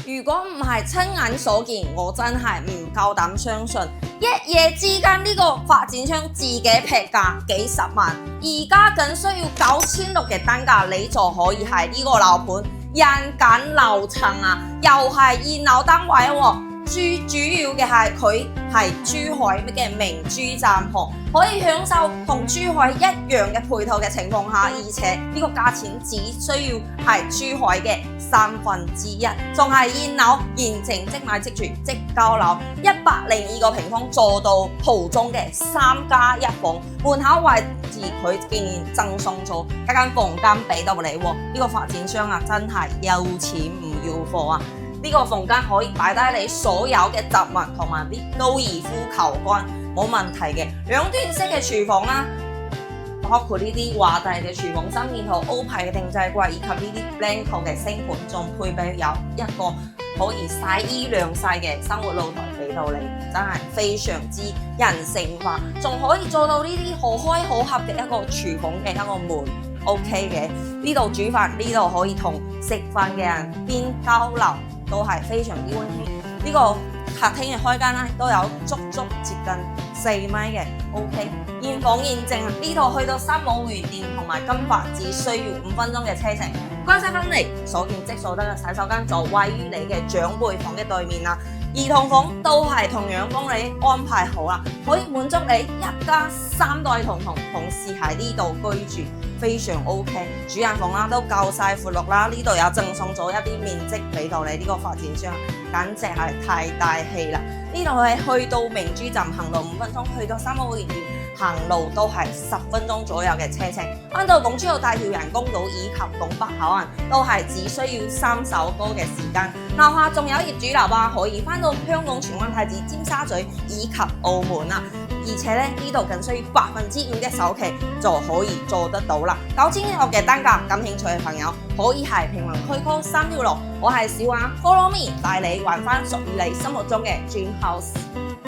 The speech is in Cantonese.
如果唔係親眼所見，我真係唔夠膽相信，一夜之間呢個發展商自己劈價幾十萬，而家僅需要9600嘅單價，你就可以係呢個樓盤人揀樓層啊，又係現樓單位喎。最主要嘅係佢係珠海嘅明珠站旁，可以享受同珠海一樣嘅配套嘅情況下，而且呢個價錢只需要係珠海嘅1/3，仲係現樓現淨即買即住即交樓，102個平方做到豪中嘅3+1房，門口位置佢竟然贈送咗一間房間俾到你喎，呢個發展商啊真係有錢唔要貨啊！呢個房間可以擺低你所有嘅雜物同埋啲高爾夫球桿，冇問題嘅。兩段式嘅廚房啦，包括呢啲華帝嘅廚房3件套、歐派嘅定制櫃，以及呢啲 Blanco 嘅星盤，仲配備有一個可以曬衣晾曬嘅生活露台俾到你，真係非常之人性化，仲可以做到呢啲可開可合嘅一個廚房嘅一個門。OK 嘅，呢度煮飯，呢度可以同食飯嘅人邊交流。都係非常之溫馨，呢個客廳嘅開間咧都有足接近4米嘅 OK， 現房現正啊！呢度去到三武園店同埋金發只需要5分鐘嘅車程。關西分離所見即所得嘅洗手間就位於你嘅長輩房嘅對面啦，兒童房都係同樣幫你安排好啦，可以滿足你一家3代同時喺呢度居住。非常 OK， 主人房啦都夠晒闊落啦，呢度有贈送咗一啲面積俾到你，呢個發展商簡直係太大氣啦！呢度係去到明珠站行路5分鐘，去到三武園店行路都係10分鐘左右嘅車程。翻到港珠澳大橋人工島以及拱北口岸都係只需要3首歌嘅時間。樓下仲有業主樓啊，可以翻到香港荃灣太子、尖沙咀以及澳門啊！而且咧呢度僅需要5%嘅首期就可以做得到啦，9100嘅單價，感興趣嘅朋友可以係評論區 call 3條6，我係小華 Follow Me 帶你還翻屬於你心目中嘅 Dream House。